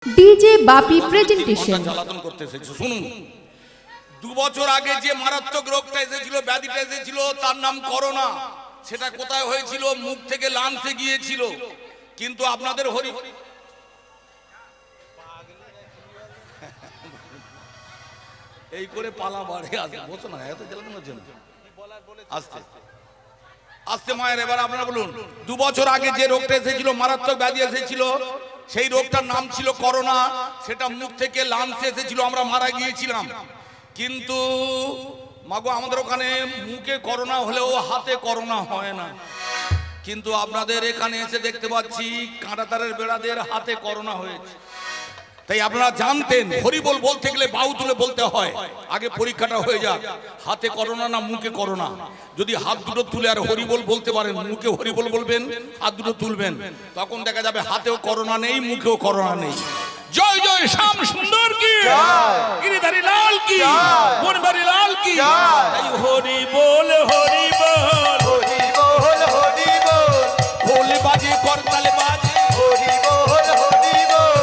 DJ বাপি presentation জ্বালাতন করতে এসেছে। শুনুন, 2 বছর আগে যে মারাত্মক রোগটা এসেছিল, ব্যাধিটা এসেছিল, তার নাম করোনা। সেটা কোথায় হয়েছিল? মুখ থেকে লাংসে গিয়েছিল। কিন্তু আপনাদের হরি এই করে পালা বাড়ে আসবে। বসো না, এত জ্বালাতন হচ্ছে না। আস্তে আস্তে মায়ের, এবার আপনারা বলুন, 2 বছর আগে যে রোগটা এসেছিল, মারাত্মক ব্যাধি এসেছিল, সেই রোগটার নাম ছিল করোনা। সেটা মুখ থেকে লাংসে এসেছিল, আমরা মারা গিয়েছিলাম। কিন্তু মাগো, আমাদের ওখানে মুখে করোনা হলেও হাতে করোনা হয় না। কিন্তু আপনাদের এখানে এসে দেখতে পাচ্ছি কাঁটাতারের বেড়াদের হাতে করোনা হয়েছে। তাই আপনারা জানতেন, হরিবোল বলতে গেলে বাহু তুলে বলতে হয়। আগে পরীক্ষাটা হয়ে যাক, হাতে করোনা না মুখে করোনা। যদি হাত দুটো তুলে আর হরিবোল বলতে পারেন, মুখে হরিবোল বলবেন, হাত দুটো তুলবেন, তখন দেখা যাবে হাতেও করোনা নেই, মুখেও করোনা নেই। জয় জয় শ্যাম সুন্দর কি, গিরিধারী লাল কি, বনবারী লাল কি। তাই হরিবোল হরিবোল হরিবোল হরিবোল, খোল বাজে করতালে বাজে, হরিবোল হরিবোল,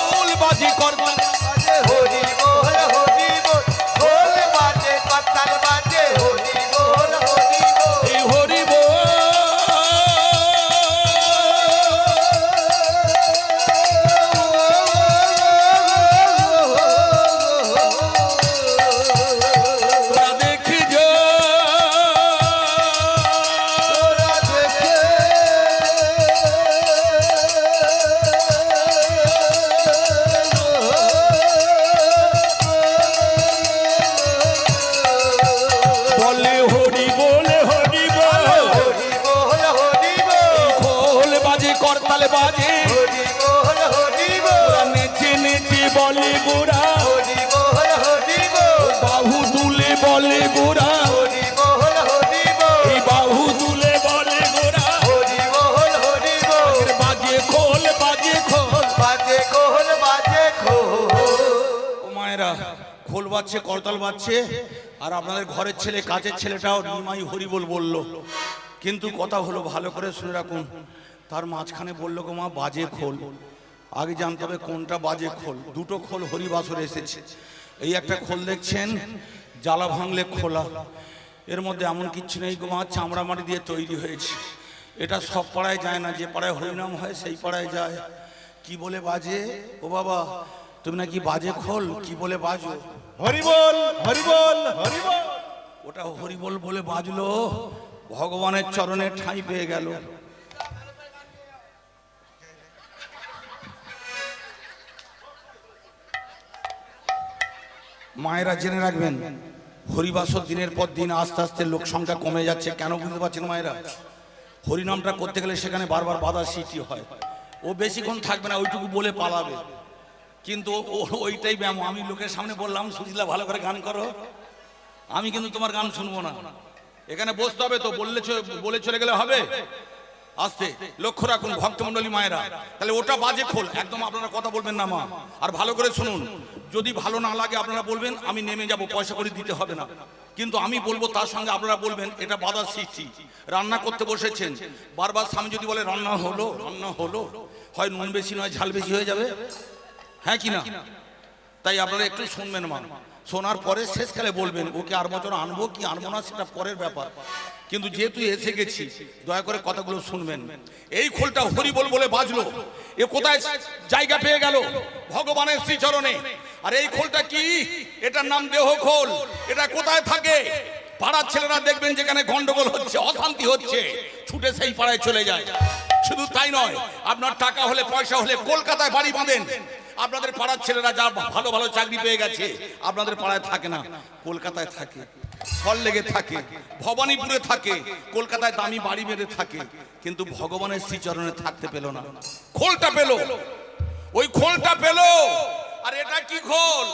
খোল বাজে করতালে বাজে হরিবোল হরিবোল, ঢোল বাজে করতাল বাজে হরিবোল হরিবোল। এই হরিবোল। তোরা দেখি যা, তোরা দেখে বলে হরিবোল হরিবোল, হরিবোল হরিবোল, খোল বাজে করতালে বাজে, হরিবোল হরিবোল, নেচে নেচে বলে গোরা, হরিবোল হরিবোল, বাহু তুলে বলে গোরা, হরিবোল হরিবোল, এই বাহু তুলে বলে গোরা। হরিবোল হরিবোল, বাজে খোল বাজে খোল। বাজে খোল বাজে খোল। ও মায়েরা, খোল বাজছে, করতাল বাজছে, আর আপনাদের ঘরের ছেলে, কাজের ছেলেটাও নিমাই হরিবোল বলল। কিন্তু কথা হলো, ভালো করে শুনে রাখুন, তার মাঝখানে বললো গো মা বাজে খোল। আগে জানতে হবে কোনটা বাজে খোল। দুটো খোল হরিবাসরে এসেছে। এই একটা খোল দেখছেন, জ্বালা ভাঙলে খোলা। এর মধ্যে এমন কিচ্ছু নেই গো মা, চামড়া মাটি দিয়ে তৈরি হয়েছে। এটা সব পাড়ায় যায় না, যে পাড়ায় হরিনাম হয় সেই পাড়ায় যায়। কি বলে বাজে? ও বাবা, তুমি নাকি বাজে খোল, কি বলে বাজো? হরিবোল হরিবোল হরিবোল। ওটা হরিবোল বলে বাজলো, ভগবানের চরণে ঠাঁই পেয়ে গেল। মায়েরা জেনে রাখবেন, হরিবাসর দিনের পর দিন আস্তে আস্তে লোক সংখ্যা কমে যাচ্ছে। কেন বুঝতে পারছেন মায়েরা? হরিনামটা করতে গেলে সেখানে বারবার বাধা সৃষ্টি হয়। ও বেশিক্ষণ থাকবে না, ওইটুকু বলে পালাবে। কিন্তু ওইটাই ব্যায়াম। আমি লোকের সামনে বললাম, সুজিলা ভালো করে গান করো, আমি কিন্তু তোমার গান শুনবো না। এখানে বসতে হবে তো, বলে চলে গেলে হবে? আস্তে লক্ষ্য রাখুন ভক্তমণ্ডলী মায়েরা। তাহলে ওটা বাজে খোল, একদম আপনারা কথা বলবেন না মা। আর ভালো করে শুনুন, যদি ভালো না লাগে আপনারা বলবেন আমি নেমে যাব, পয়সা করে দিতে হবে না। কিন্তু আমি বলবো, তার সঙ্গে আপনারা বলবেন এটা বাধার সৃষ্টি। রান্না করতে বসেছেন, বারবার স্বামী যদি বলে রান্না হলো, হয় নুন বেশি নয় ঝাল বেশি হয়ে যাবে, হ্যাঁ কি না? তাই আপনারা একটু শুনবেন মা। শোনার পরে শেষকালে বলবেন ওকে আর বছর আনবো কি আনবো না, সেটা পরের ব্যাপার। কিন্তু যেহেতু এসে গেছি, দয়া করে কথাগুলো শুনবেন। এই খোলটা হরিবোল বলে বাজলো, এ কোথায় জায়গা পেয়ে গেল? ভগবানের শ্রীচরণে। আর এই খোলটা কি? এটার নাম দেহ খোল। এটা কোথায় থাকে? পাড়ার ছেলেরা দেখবেন যেখানে গন্ডগোল হচ্ছে, অশান্তি হচ্ছে, ছুটে সেই পাড়ায় চলে যায়। শুধু তাই নয়, আপনার টাকা হলে, পয়সা হলে কলকাতায় বাড়ি বাঁধেন। আপনাদের পাড়ার ছেলেরা যা ভালো ভালো চাকরি পেয়ে গেছে, আপনাদের পাড়ায় থাকে না, কলকাতায় থাকে, সল্টলেকে থাকে, ভবানীপুরে থাকে, কলকাতায় দামি বাড়ি বেঁধে থাকে। কিন্তু ভগবানের শ্রীচরণে থাকতে পেল না। খোলটা পেল, ওই খোলটা পেল। আর এটা কি খোল?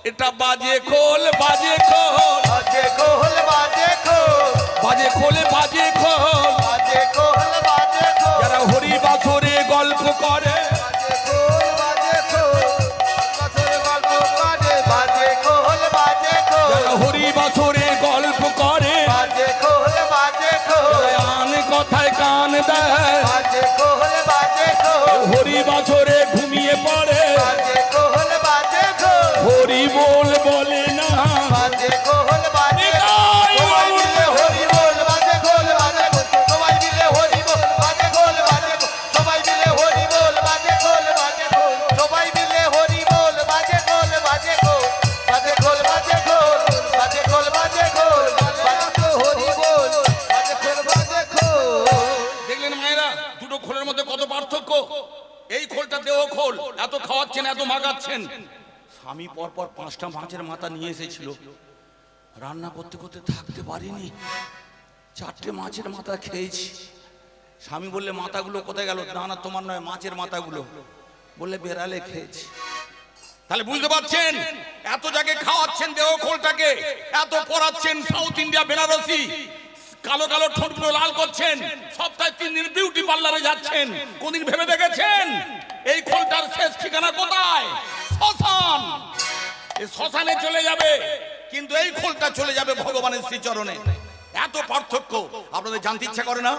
এটা বাজে খোল, বাজে খোল, বাজে খোল বাজে খোল, বাজে খোলে বাজে খোল। বাজে খোল বাজে খোল, যারা হরিবাসরে গল্প করে, বাজে খোল বাজে খোল, বাজে গল্প করে, বাজে খোল বাজে খোল, যারা হরিবাসরে গল্প করে, বাজে খোল বাজে খোল, আন কথায় কান দেয়, বাজে খোল বাজে খোল, হরিবাসরে ঘুমিয়ে পড়ে, বাজে খাওয়াচ্ছেন, এত মাগাচ্ছেন। স্বামী পরপর 5টা মাছের মাথা নিয়ে এসেছিল, রান্না করতে করতে থাকতে পারিনি, 4টে মাছের মাথা খেয়েছি। স্বামী বললে মাথাগুলো কোথায় গেল? না না তোমার নয়, মাছের মাথাগুলো। বললে বেড়ালে খেয়েছি। তাহলে বুঝতে পারছেন, এত জায়গায় খাওয়াচ্ছেন দেহ খোলটাকে, এত পড়াচ্ছেন, সাউথ ইন্ডিয়া বেনারসি, কালো কালো ঠোঁটগুলো লাল করছেন, সপ্তাহে 3 দিন বিউটি পার্লারে যাচ্ছেন। কোনদিন ভেবে দেখেছেন এই খোলটার শেষ ঠিকানা কোথায়? শ্মশান। এই শ্মশানে চলে যাবে, কিন্তু এই খোলটা চলে যাবে ভগবানের শ্রীচরণে। এত পার্থক্য আপনাদের জানতে ইচ্ছা করে না?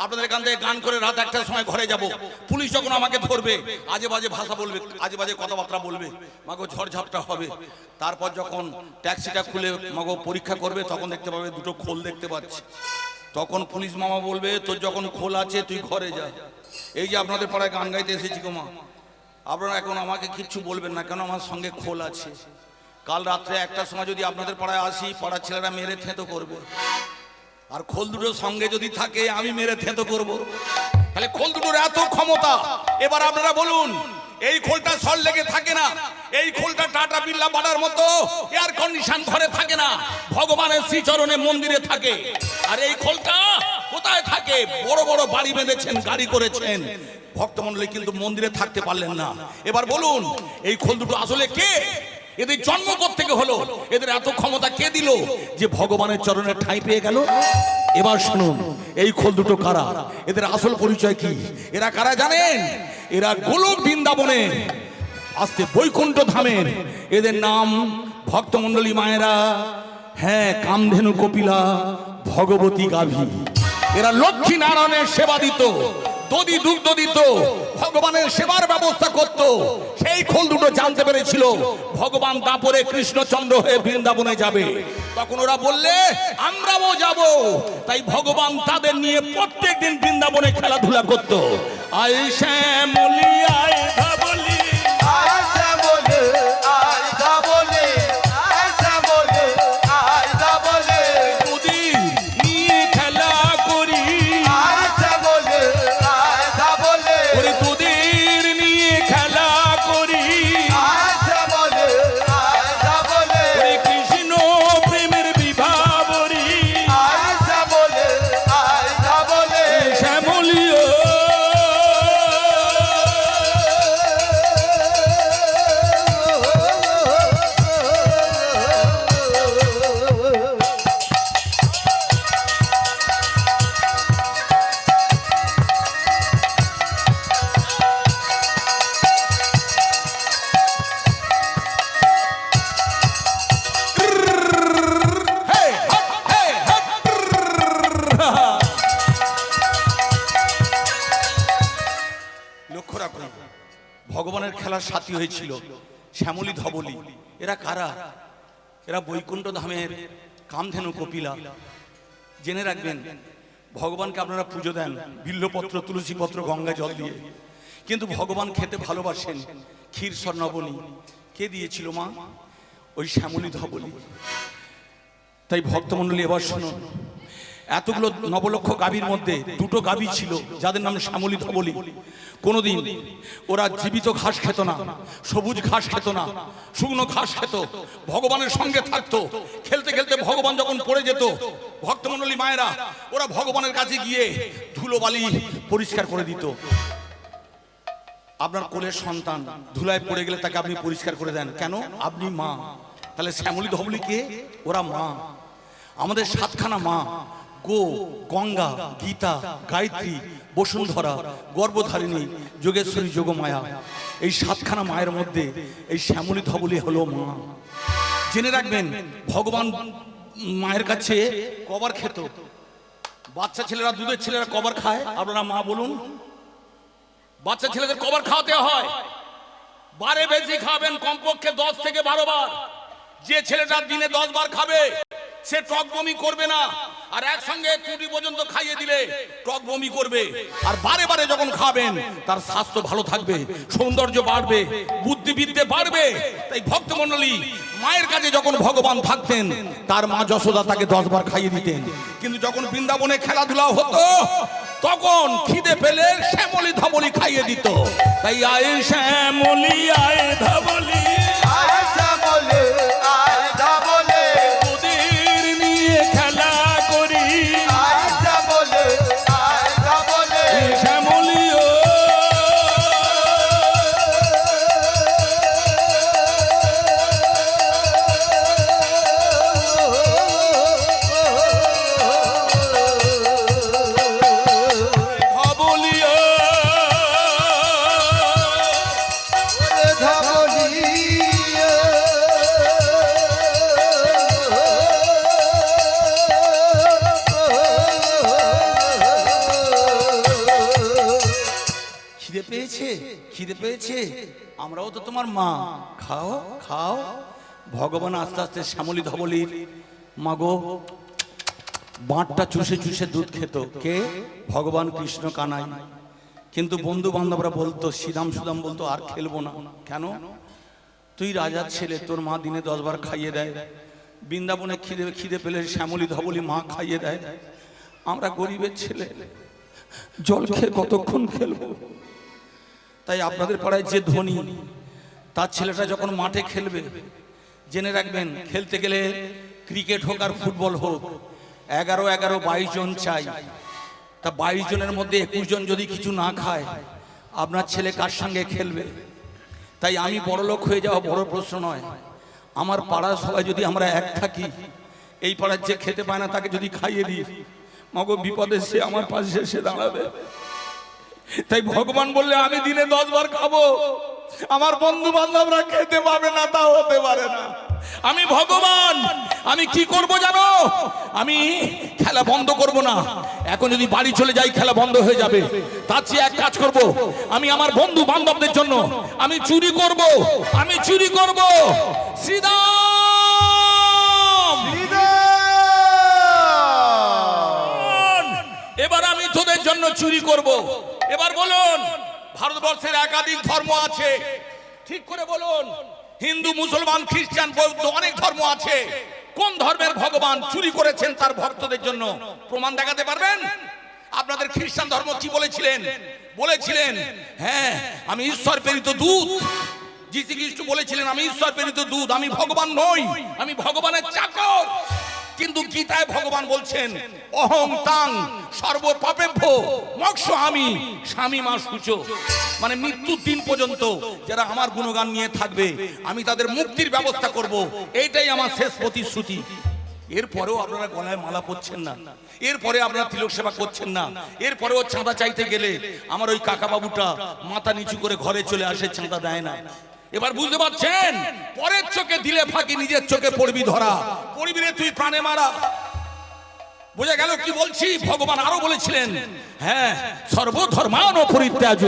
আপনাদের এখান থেকে গান করে রাত 1টার সময় ঘরে যাব, পুলিশ যখন আমাকে ধরবে, আজে বাজে ভাষা বলবে, আজে বাজে কথাবার্তা বলবে, মাগো ঝড়ঝাপটা হবে। তারপর যখন ট্যাক্সিটা খুলে মাগো পরীক্ষা করবে, তখন দেখতে পাবে 2টো খোল দেখতে পাচ্ছি। তখন পুলিশ মামা বলবে, তোর যখন খোল আছে তুই ঘরে যা। এই যে আপনাদের পাড়ায় গান গাইতে এসেছি গো মা, আপনারা এখন আমাকে কিচ্ছু বলবেন না, কেন আমার সঙ্গে খোল আছে। কাল রাত্রে 1টার সময় যদি আপনাদের পাড়ায় আসি, পাড়ার ছেলেরা মেরে থেঁতো করবে, আর খোল দুটো সঙ্গে যদি থাকে আমি মেরে থেঁতো করব। তাহলে খোল দুটোর এত ক্ষমতা। এবার আপনারা বলুন, এই খোলটা সল লেগে থাকে না, এই খোলটা টাটা বিড়লা বাড়ার মতো এয়ার কন্ডিশন ঘরে থাকে না, ভগবানের শ্রীচরণে মন্দিরে থাকে। আর এই খোলটা কোথায় থাকে? বড় বড় বাড়ি বেঁধেছেন, গাড়ি করেছেন, ভক্তমণ্ডলী কিন্তু মন্দিরে থাকতে পারলেন না। এবার বলুন, এই খোল দুটো আসলে কে? এদের জন্ম থেকে হলো, এদের এত ক্ষমতা কে দিল যে ভগবানের চরণে ঠাঁই পেয়ে গেল? এবার শুনুন, এই খোল দুটো কারা, এদের আসল পরিচয় কি? এরা কারা জানেন? এরা গোলক বৃন্দাবনে আসতে বৈকুণ্ঠ ধামের, এদের নাম ভক্তমণ্ডলী মায়েরা, হ্যাঁ, কামধেনু কপিলা, ভগবতী গাভী। এরা লক্ষ্মী নারায়ণের সেবা দিত, দধি দুগ্ধ দিত, ভগবানের সেবার ব্যবস্থা করত। সেই খোল দুটো জানতে পেরেছিল ভগবান দাপরে কৃষ্ণচন্দ্র হয়ে বৃন্দাবনে যাবে। তখন ওরা বললে আমরাও যাব। তাই ভগবান তাদের নিয়ে প্রত্যেকদিন বৃন্দাবনে খেলাধুলা করত। আয় শ্যামলি আয় ধাবলি, আয় শ্যামলে, আয় ধাবলে, আয় শ্যামলে, আয় ধাবলে, দুদিন নিয়ে খেলা করি, আয় শ্যামলে, আয় ধাবলে, ওরে দুদিন নিয়ে খেলা করি, আয় শ্যামলে, আয় ধাবলে, ওরে কৃষ্ণ প্রেমের বিভাবরী, আয় শ্যামলে, আয় ধাবলে, শ্যামলিও। লক্ষ্য রাখুন, ভগবানের খেলার সাথী হয়েছিল শ্যামলী ধবলী। এরা কারা? এরা বৈকুণ্ঠ ধামের কামধেনু কপিলা। জেনে রাখবেন, ভগবানকে আপনারা পুজো দেন বিল্লপত্র, তুলসী পত্র, গঙ্গা জল দিয়ে, কিন্তু ভগবান খেতে ভালোবাসেন ক্ষীর স্বর্ণবনী। কে দিয়েছিল মা? ওই শ্যামলী ধবলী। তাই ভক্তমণ্ডলী এবার শুনুন, এতগুলো নবলক্ষ গাভীর মধ্যে 2টো গাভী ছিল যাদের নাম শ্যামলী ধবলী। কোনোদিন ওরা জীবিত ঘাস খেত না, সবুজ ঘাস খেত না, শুকনো ঘাস খেত, ভগবানের সঙ্গে থাকতো। খেলতে খেলতে ভগবান যখন পড়ে যেত, ভক্তমণ্ডলী মায়েরা ওরা ভগবানের কাছে গিয়ে ধুলোবালি পরিষ্কার করে দিত। আপনার কোলের সন্তান ধুলায় পড়ে গেলে তাকে আপনি পরিষ্কার করে দেন, কেন? আপনি মা। তাহলে শ্যামলী ধবলী কে? ওরা মা। আমাদের 7খানা মা, গো, গঙ্গা, গীতা, গায়ত্রী, বসুন্ধরা, গর্ভধারিণী, যোগেশ্বরী, যোগমায়া, এই 7খানা মায়ের মধ্যে এই শ্যামলী ধবলী হলো মা। জেনে রাখবেন, ভগবান মায়ের কাছে কবার খেত? বাচ্চা ছেলেরা, দুধের ছেলেরা কবার খায়? আপনারা মা বলুন। বাচ্চা ছেলেদের কবার খাওয়াতে হয়? 12 বেশি খাবেন, কমপক্ষে 10 থেকে 12 বার। যে ছেলেটা দিনে 10 বার খাবে সে টক বমি করবে না। আর একসঙ্গে চুটি পর্যন্ত খাইয়ে দিলে টক বমি করবে। আর বারে বারে যখন খাবেন তার স্বাস্থ্য ভালো থাকবে, সৌন্দর্য বাড়বে, বুদ্ধিবিদ্যে বাড়বে। তাই ভক্তমণ্ডলী, মায়ের কাছে যখন ভগবান থাকতেন তার মা যশোদা তাকে 10 বার খাইয়ে দিতেন। কিন্তু যখন বৃন্দাবনে খেলাধুলা হতো তখন খিদে পেলে শ্যামলি ধবলি খাইয়ে দিত। তাই আয় শ্যামলি আয় ধবলি, আয় শ্যামলে আয় ধবলে, ওদের নিয়ে খেলা করি। আয় শ্যামলে আয় ধবলে, শ্যামলি ও ধবলি ও ওরে ধবলি খিদে পেয়েছে, খিদে পেয়েছে, আমরাও তো তোমার মা, খাও খাও। ভগবান আস্তে আস্তে শ্যামলি ধবলির মাগো বাঁটটা চুষে চুষে দুধ খেত। কে? ভগবান কৃষ্ণ কানাই। কিন্তু বন্ধু বান্ধবরা বলতো, শ্রীরাম সুদাম বলতো আর খেলবো না। কেন? তুই রাজার ছেলে, তোর মা দিনে 10 বার খাইয়ে দেয়। বৃন্দাবনে খিদে খিদে পেলে শ্যামলি ধবলি মা খাইয়ে দেয়। আমরা গরিবের ছেলে, জল খেয়ে কতক্ষণ খেলবো? তাই আপনাদের পাড়ায় যে ধনী, তার ছেলেটা যখন মাঠে খেলবে, জেনে রাখবেন খেলতে গেলে ক্রিকেট হোক আর ফুটবল হোক 11-22 জন চাই। তা 22 জনের মধ্যে 21 জন যদি কিছু না খায়, আপনার ছেলে কার সঙ্গে খেলবে? তাই আমি বড় লোক হয়ে যাওয়া বড় প্রশ্ন নয়। আমার পাড়ার সবাই যদি আমরা এক থাকি, এই পাড়ার যে খেতে পায় না তাকে যদি খাইয়ে দিই, মগো বিপদে সে আমার পাশে এসে দাঁড়াবে। তাই ভগবান বললে আমি দিনে 10 বার খাবো, আমার বন্ধু বান্ধবরা খেতে পাবে না, তা হতে পারে না। আমি ভগবান, আমি কি করব জানো? আমি খেলা বন্ধ করব না। এখন যদি বাড়ি চলে যাই খেলা বন্ধ হয়ে যাবে। তার চেয়ে এক কাজ করব, আমি আমার বন্ধু বান্ধবদের জন্য আমি চুরি করব, আমি চুরি করব। শ্রীরাম, এবার আমি তোদের জন্য চুরি করব। এবার বলুন, ভারতবর্ষের একাধিক ধর্ম আছে, ঠিক করে বলুন। হিন্দু, মুসলমান, খ্রিস্টান, বৌদ্ধ অনেক ধর্ম আছে। কোন ধর্মের ভগবান চুরি করেছেন তার ভক্তদের জন্য? প্রমাণ দেখাতে পারবেন? আপনাদের খ্রিস্টান ধর্ম কি বলেছিলেন? বলেছিলেন হ্যাঁ আমি ঈশ্বর প্রেরিত দূত। যীশু খ্রিস্ট বলেছিলেন আমি ঈশ্বর প্রেরিত দূত, আমি ভগবান নই, আমি ভগবানের চাকর। কিন্তু গীতায় ভগবান বলছেন অহং তাং সর্ব পাপেভ্য মোক্ষ আমি স্বামী মা সূচ। মানে মৃত্যুর দিন পর্যন্ত যারা আমার গুণগান নিয়ে থাকবে আমি তাদের মুক্তির ব্যবস্থা করব, এইটাই আমার শেষ প্রতিশ্রুতি। এরপরেও আপনারা গলায় মালা পরছেন না, এরপরে আপনারা তিলক সেবা করছেন না, এরপরেও চাঁদা চাইতে গেলে আমার ওই কাকা বাবুটা মাথা নিচু করে ঘরে চলে আসে, চাঁদা দেয় না। এবার বুঝতে পারছেন? পরের চোখে দিলে ফাঁকি, নিজের চোখে পড়বি ধরা। পড়বি রে তুই প্রাণে মারা। বোঝা গেল কি বলছি? ভগবান আরো বলেছিলেন হ্যাঁ সর্বধর্মান পরিত্যাজ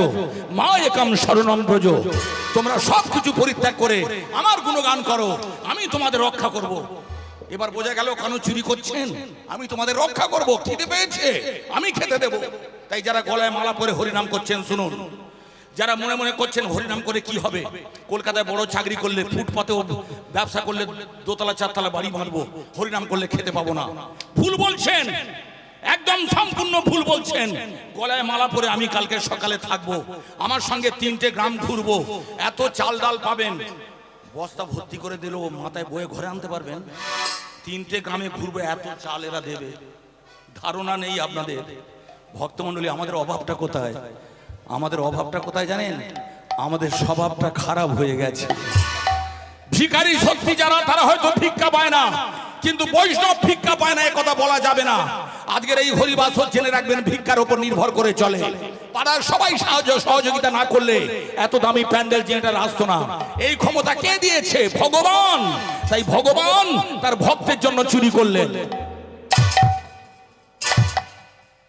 মা একম শরণম ব্রজ। তোমরা সবকিছু পরিত্যাগ করে আমার গুণগান করো, আমি তোমাদের রক্ষা করব। এবার বোঝা গেল কেন চুরি করছেন? আমি তোমাদের রক্ষা করব, খিদে পেয়েছে আমি খেতে দেব। তাই যারা গলায় মালা পরে হরিনাম করছেন শুনুন, যারা মনে মনে করছেন হরিনাম করে কি হবে, কলকাতায় বড় চাকরি করলে, ফুটপাতেও ব্যবসা করলে, দোতলা চারতলা বাড়ি বাঁধবো, হরিনাম করলে খেতে পাবো না, ভুল বলছেন, একদম সম্পূর্ণ ভুল বলছেন। গলায় মালা পরে আমি কালকে সকালে থাকবো, আমার সঙ্গে 3টে গ্রাম ঘুরবো, এত চাল ডাল পাবেন, বস্তা ভর্তি করে দিলেও মাথায় বয়ে ঘরে আনতে পারবেন। 3টে গ্রামে ঘুরবো, এত চাল এরা দেবে, ধারণা নেই আপনাদের। ভক্তমণ্ডলী, আমাদের অভাবটা কোথায়? আমাদের অভাবটা কোথায় জানেন? আমাদের স্বভাবটা খারাপ হয়ে গেছে। ভিখারি সত্যি যারা, তারা হয়তো ভিক্ষা পায় না, কিন্তু বৈষ্ণব ভিক্ষা পায় না, কথা বলা যাবে না। আজকের এই হরিবাস জেনে রাখবেন ভিক্ষার উপর নির্ভর করে চলে। পাড়ার সবাই সহযোগিতা না করলে এত দামি প্যান্ডেল জেনারেটর আসতো না। এই ক্ষমতা কে দিয়েছে? ভগবান। তাই ভগবান তার ভক্তের জন্য চুরি করলেন।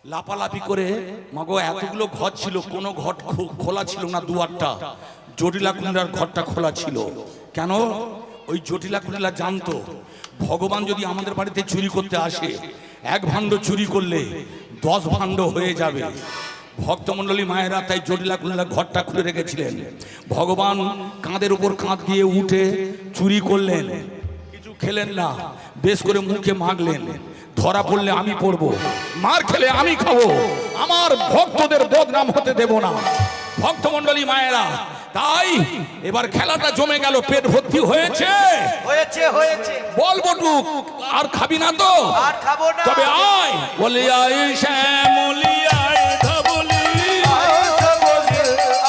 লাপালাপি করে মাগো এতগুলো ঘর ছিল, কোনো ঘর খোলা ছিল না, দুয়ারটা জটিলা কুণ্ডার ঘরটা খোলা ছিল। কেন? ওই জটিলা কুণ্ডা জানতো ভগবান যদি আমাদের বাড়িতে চুরি করতে আসে, এক ভাণ্ড চুরি করলে 10 ভাণ্ড হয়ে যাবে। ভক্তমণ্ডলী মায়েরা তাই জটিলা কুলিলা ঘরটা খুলে রেখেছিলেন। ভগবান কাঁধের উপর কাঁধ দিয়ে উঠে চুরি করলেন, কিছু খেলেন না, বেশ করে মুখে মাগলেন, ধরা পড়লে আমি পড়বো, মার খেলে আমি খাবো, আমার ভক্তদের বদনাম হতে দেব না। ভক্তমণ্ডলী মায়েরা তাই এবার খেলাটা জমে গেল, পেট ভর্তি হয়েছে হয়েছে হয়েছে বল বটুক, আর খাবি না তো? আর খাবো না। তবে আয় বলে আয় শ্যামলি আয় ধবলি, আয় ধবলে,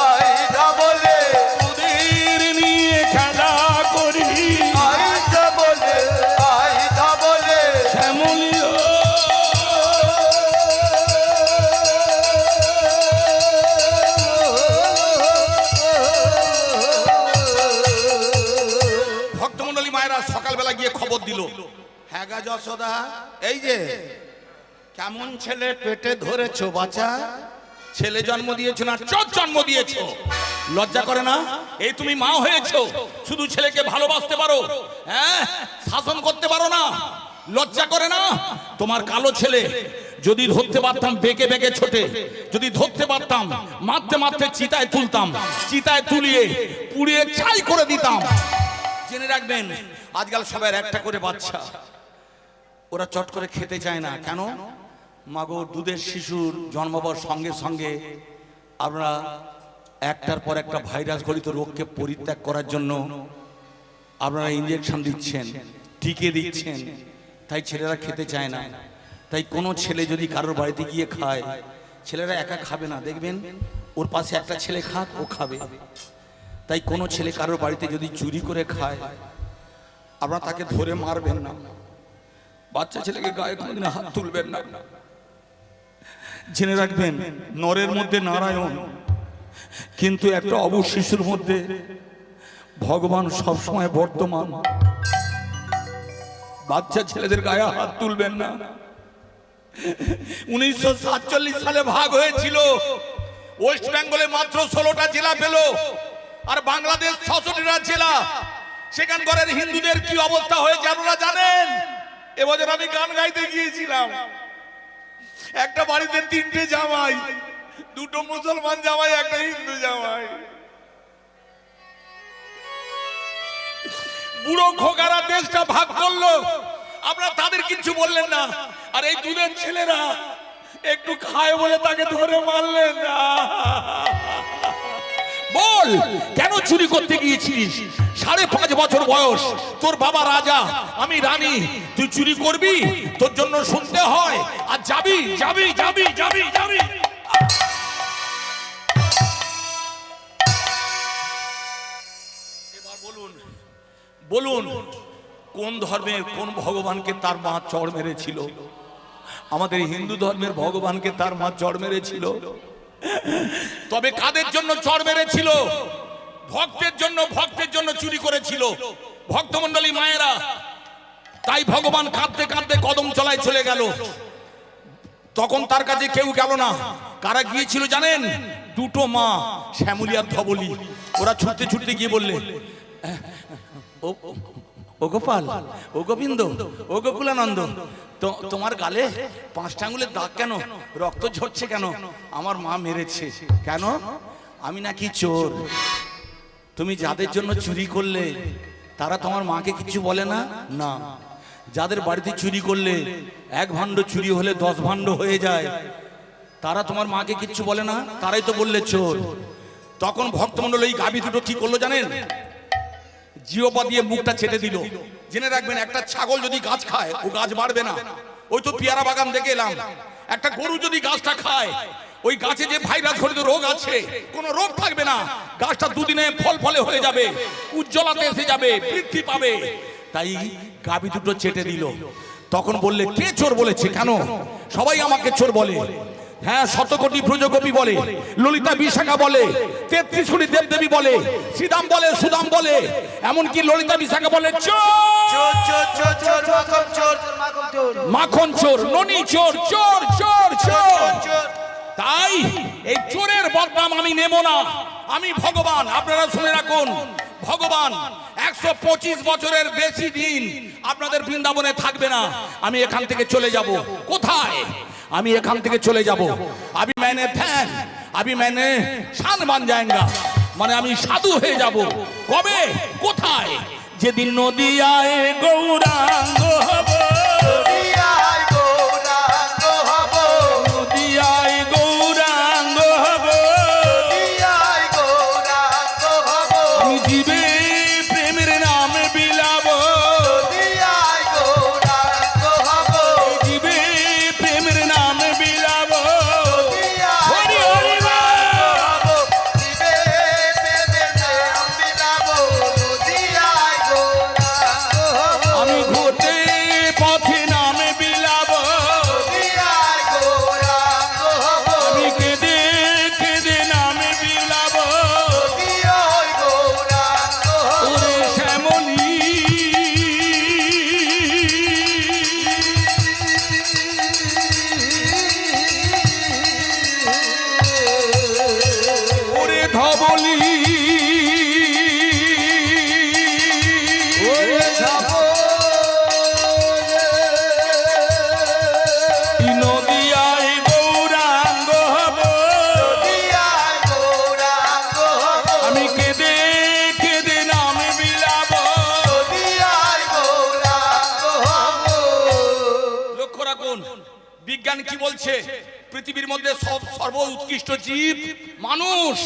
আয় ধবলে, তোদের নিয়ে খেলা করি, আয় ধবলে, আয় ধবলে, শ্যামলি ও। ভক্তমণ্ডলী মায়েরা সকালবেলা গিয়ে খবর দিল, হ্যাঁ গা যশোদা, এই যে কেমন ছেলে পেটে ধরেছো বাচ্চা, ছেলে জন্ম দিয়েছো না চোর জন্ম দিয়েছো? লজ্জা করে না? এই তুমি মা হয়েছো, শুধু ছেলেকে ভালোবাসতে পারো, হ্যাঁ, শাসন করতে পারো না? লজ্জা করে না? তোমার কালো ছেলে যদি ধরতে পারতাম বেঁকে বেঁকে ছোটে, যদি ধরতে পারতাম মারতে মারতে চিতায় তুলতাম, চিতায় তুলিয়ে পুড়িয়ে ছাই করে দিতাম। জেনে রাখবেন আজকাল সবার একটা করে বাচ্চা, ওরা চট করে খেতে চায় না। কেন? মাগো দুধের শিশুর জন্মাবার সঙ্গে সঙ্গে আমরা একটার পর একটা ভাইরাস ঘটিত রোগকে পরিত্যাগ করার জন্য আপনারা ইঞ্জেকশন দিচ্ছেন, টিকে দিচ্ছেন, তাই ছেলেরা খেতে চায় না। তাই কোনো ছেলে যদি কারোর বাড়িতে গিয়ে খায়, ছেলেরা একা খাবে না, দেখবেন ওর পাশে একটা ছেলে খাক, ও খাবে। তাই কোনো ছেলে কারোর বাড়িতে যদি চুরি করে খায়, আপনারা তাকে ধরে মারবেন না, বাচ্চা ছেলেকে গায়ে কোনোদিন হাত তুলবেন না। জেনে রাখবেন নরের মধ্যে নারায়ণ, কিন্তু একটা অবুঝ শিশুর মধ্যে ভগবান সবসময় বর্তমান। বাচ্চা ছেলেদের গায়ে হাত তুলবেন না। 1947 সালে ভাগ হয়েছিল, ওয়েস্ট বেঙ্গলে মাত্র 16টা জেলা পেল, আর বাংলাদেশ 66টা জেলা। সেখানকার হিন্দুদের কি অবস্থা হয়েছে আপনারা জানেন? এবছর আমি গান গাইতে গিয়েছিলাম, একটা বাড়িতে 3টে জামাই, 2টো মুসলমান জামাই, একটা হিন্দু জামাই। বুড়ো খোকারা দেশটা ভাগ করলো, আপনারা তাদের কিছু বললেন না, আর এই দুধের ছেলেরা একটু খায় বলে তাকে ধরে মারলেন না। বল কেন চুরি করতে গিয়েছিস? 5.5 বছর বয়স, তোর বাবা রাজা, আমি রানী, তুই চুরি করবি, তোর জন্য শুনতে হয়, আর যাবি যাবি যাবি যাবি যাবি। এবার বলুন বলুন কোন ধর্মের কোন ভগবানকে তার মা চড় মেরেছিল? আমাদের হিন্দু ধর্মের ভগবানকে তার মা চড় মেরেছিল। তবে কাদের জন্য চড় মেরেছিল? ভক্তের জন্য, ভক্তের জন্য চুরি করেছিল। ভক্তমণ্ডলী মায়েরা, তাই ভগবান কাঁদতে কাঁদতে কদম তলায় চলে গেল। তখন তার কাছে কেউ গেল না। কারা গিয়েছিল জানেন? 2টো মা, শ্যামলী আর ধবলি। ওরা ছুটতে ছুটতে গিয়ে বললে, ও গোপাল, ও গোবিন্দ, ও গোকুলানন্দ, তোমার গালে 5টা আঙুলের দাগ কেন? রক্ত ঝরছে কেন? আমার মা মেরেছে। কেন? আমি নাকি চোর। তুমি যাদের জন্য চুরি করলে তারা তোমার মাকে কিছু বলে না? না। যাদের বাড়িতে চুরি করলে 1 ভাণ্ড চুরি হলে 10 ভাণ্ড হয়ে যায়, তারা তোমার মাকে কিচ্ছু বলে না? তারাই তো বললে চোর। তখন ভক্তমণ্ডলী এই গাভী দুটো কি করলো জানেন? জিওপা দিয়ে মুখটা ছেটে দিল। জেনে রাখবেন একটা ছাগল যদি গাছ খায়, ও গাছ বাড়বে না। ওই তো পেয়ারা বাগান দেখে এলাম, একটা গরু যদি গাছটা খায়, ওই গাছে যে ভাইরাস ঘটিত রোগ আছে, কোনো রোগ থাকবে না। গাছটা 2 দিনে ফল ফলে হয়ে যাবে, উজ্জ্বলতা এসে যাবে, বৃদ্ধি পাবে। তাই গাভী দুটো চেটে দিল। তখন বললে, কে চোর বলেছে? কেন? সবাই আমাকে চোর বলে। হ্যাঁ, 100 কোটি ব্রজগোপী বলে, ললিতা বিশাখা বলে, 33 কোটি দেবদেবী বলে, শ্রীদাম বলে, সুদাম বলে, এমনকি ললিতা বিশাখা বলে চোর চোর চোর চোর চোর মাখন চোর মাখন চোর মাখন চোর, ননি চোর, চোর চোর চোর। চোর। তাই এই চোরের বদনাম আমি নেব না। আমি ভগবান, আপনারা শুনে রাখুন, ভগবান 125 বছরের বেশি দিন আপনাদের বৃন্দাবনে থাকবে না। আমি এখান থেকে চলে যাব। কোথায়? আমি এখান থেকে চলে যাব। আমি मैंने फैन अभी मैंने शान मान जाएगा, মানে আমি সাধু হয়ে যাব। কবে? কোথায়? যেদিন নদিয়ায় গৌরাঙ্গ হব, নদিয়ায় গৌরাঙ্গ হব, নদিয়ায় গৌরাঙ্গ হব, নদিয়ায় গৌরাঙ্গ হব, আমি জীবে প্রেমের নাম বিলাব, নদিয়ায় গৌরাঙ্গ হব, জীবে প্রেমের নাম বিলাব। নদিয়ায় হরি হরি বল। হব, দিবে প্রেমের নাম বিলাব, নদিয়ায় গৌরাঙ্গ হব, আমি ঘুরতে পথে নাম বিলাব, নদিয়ায় গৌরাঙ্গ হব, আমি কেঁদে কেঁদে নাম বিলাব। নদিয়ায় গৌরাঙ্গ হব। ওরে শ্যামলী, ওরে ধবলী, নদিয়ায় গৌরাঙ্গ হব, নদিয়ায় গৌরাঙ্গ হব, আমি কেঁদে কেঁদে নাম বিলাব। নদিয়ায় গৌরাঙ্গ হব। লক্ষ্য রাখুন বিজ্ঞান কি বলছে। পৃথিবীর মধ্যে সর্ব উৎকৃষ্ট জীব মানুষ।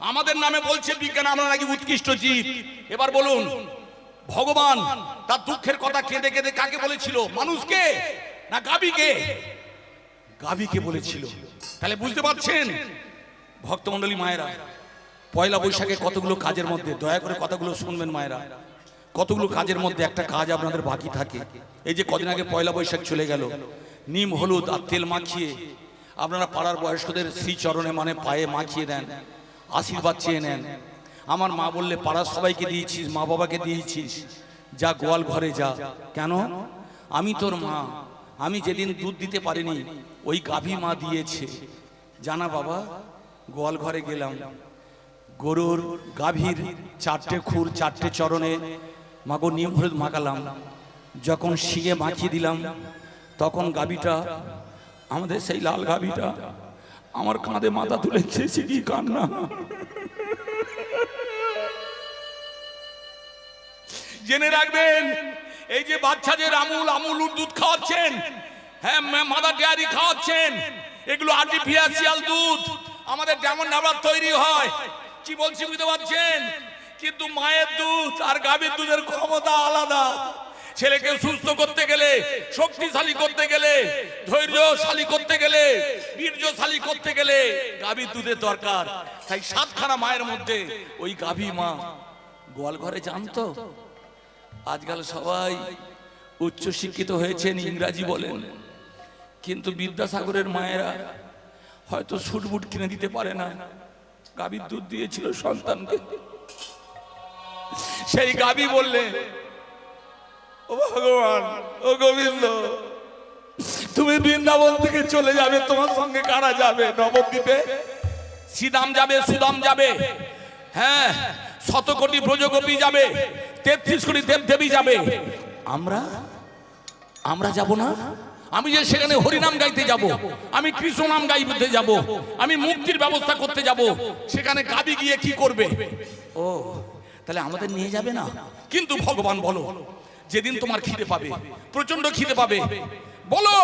আমাদের নামে বলছে বিজ্ঞান আমরা নাকি উৎকৃষ্ট জীব। এবার বলুন ভগবান তার দুঃখের কথা কেঁদে কেঁদে কাকে বলেছিল? মানুষকে না গাভীকে? গাভীকে বলেছিল। তাহলে বুঝতে পারছেন ভক্তমণ্ডলী মায়েরা, পয়লা বৈশাখে কতগুলো কাজের মধ্যে, দয়া করে কথাগুলো শুনবেন মায়েরা, কতগুলো কাজের মধ্যে একটা কাজ আপনাদের বাকি থাকে। এই যে কদিন আগে পয়লা বৈশাখ চলে গেল, নিম হলুদ আর তেল মাখিয়ে আপনারা পাড়ার বয়স্কদের শ্রীচরণে মানে পায়ে মাখিয়ে দেন, আশীর্বাদ চেয়ে নেন। আমার মা বললে পাড়ার সবাইকে দিয়েছিস, মা বাবাকে দিয়েছিস, যা গোয়াল ঘরে যা। কেন? আমি তোর মা, আমি যেদিন দুধ দিতে পারিনি ওই গাভী মা দিয়েছে। জানা বাবা, গোয়াল ঘরে গেলাম, গরুর গাভীর 4টে খুর 4টে চরণে মাগো নিম হলুদ মাখালাম। যখন শিঙে মাখিয়ে দিলাম তখন গাভীটা, আমাদের সেই লাল গাভীটা আমার কাঁধে মাথা তুলে খেয়েছে কি কান্না। জেনে রাখবেন এই যে বাচ্চা যে আমুল দুধ খাওয়াচ্ছেন, হ্যাঁ মাদার ডেয়ারি খাওয়াচ্ছেন, এগুলো আর্টিফিশিয়াল দুধ, আমাদের যেমন নাবার তৈরি হয়। কি বলছি বুঝতে পারছেন? কিন্তু মায়ের দুধ আর গাভীর দুধের ক্ষমতা আলাদা। ছেলেকে সুস্থ করতে গেলে, শক্তিশালী করতে গেলে, ধৈর্যশালী করতে গেলে, বীর্যশালী করতে গেলে গাভীর দুধের দরকার। তাই 7খানা মায়ের মধ্যে ওই গাভী মা গোয়াল ঘরে জানতো। আজকাল সবাই উচ্চ শিক্ষিত হয়েছেন, ইংরাজি বলেন, কিন্তু বিদ্যাসাগরের মায়েরা হয়তো স্যুট বুট কিনে দিতে পারে না, গাভীর দুধ দিয়েছিল সন্তানকে। সেই গাভী বললে, ও ভগবান, ও গোবিন্দ, তুমি বৃন্দাবন থেকে চলে যাবে, তোমার সঙ্গে কারা যাবে? নবদ্বীপে শ্রীদাম যাবে, সুদাম যাবে, হ্যাঁ 100 কোটি ব্রজগোপী যাবে, 33 কোটি দেবদেবী যাবে। আমরা যাব না? আমি যে সেখানে হরিনাম গাইতে যাব, আমি কৃষ্ণ নাম গাইতে যাব, আমি মুক্তির ব্যবস্থা করতে যাব, সেখানে গাভী গিয়ে কি করবে? ও তাহলে আমাদের নিয়ে যাবে না? কিন্তু ভগবান বলো, যেদিন তোমার খিদে পাবে, প্রচন্ড খিদে পাবে, বলো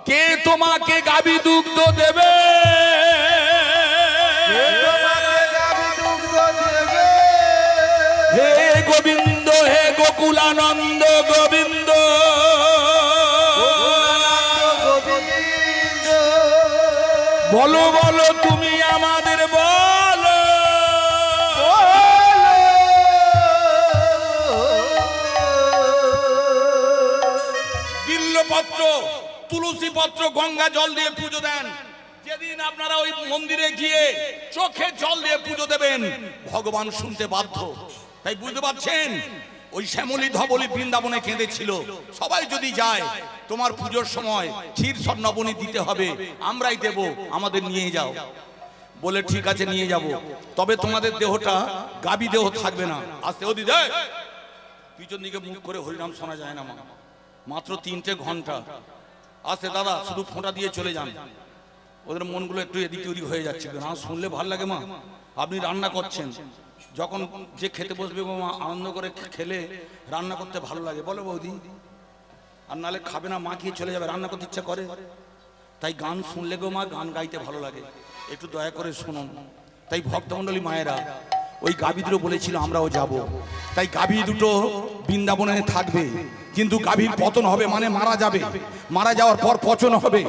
কে তোমাকে গাভী দুগ্ধ দেবে? তোমাকে গাভী দুগ্ধ দেবে। হে গোবিন্দ, হে গোকুলানন্দ গোবিন্দ, গোবিন্দ বলো বলো তুমি আমাদের বলো। বিল্লপত্র, তুলসী পত্র, গঙ্গা জল দিয়ে পুজো দেন। যেদিন আপনারা ওই মন্দিরে গিয়ে চোখে জল দিয়ে পুজো দেবেন, ভগবান শুনতে বাধ্য। তাই বুঝতে পারছেন, ওই শ্যামলী ধবলী বৃন্দাবনে কেঁদেছিল। সবাই যদি যায়, তোমার পুজোর সময় ক্ষীর স্বর্ণবনী দিতে হবে, আমরাই দেব, আমাদের নিয়ে যাও। বলে ঠিক আছে নিয়ে যাব, তবে তোমাদের দেহটা গাবি দেহ থাকবে না। আস্তে ও দিদি পিছন দিকে মুখ করে হরিনাম শোনা যায় না মা, মাত্র 3টে ঘন্টা। আস্তে দাদা শুধু ফোঁটা দিয়ে চলে যান, ওদের মনগুলো একটু এদিক ওদিক হয়ে যাচ্ছে। না শুনলে ভাল লাগে মা, আপনি রান্না করছেন, যখন যে খেতে বসবে গো মা আনন্দ করে খেলে রান্না করতে ভালো লাগে, বলো বৌদি? আর নাহলে খাবে না, মা খেয়ে চলে যাবে, রান্না করতে ইচ্ছা করে। তাই গান শুনলে গো মা গান গাইতে ভালো লাগে, একটু দয়া করে শুনুন। তাই ভক্তমণ্ডলী মায়েরা ওই গাভী দুটো বলেছিল আমরাও যাব, তাই গাভী দুটো বৃন্দাবনে থাকবে, কিন্তু গাভীর পতন হবে, মানে মারা যাবে। মারা যাওয়ার পর পচন হবে,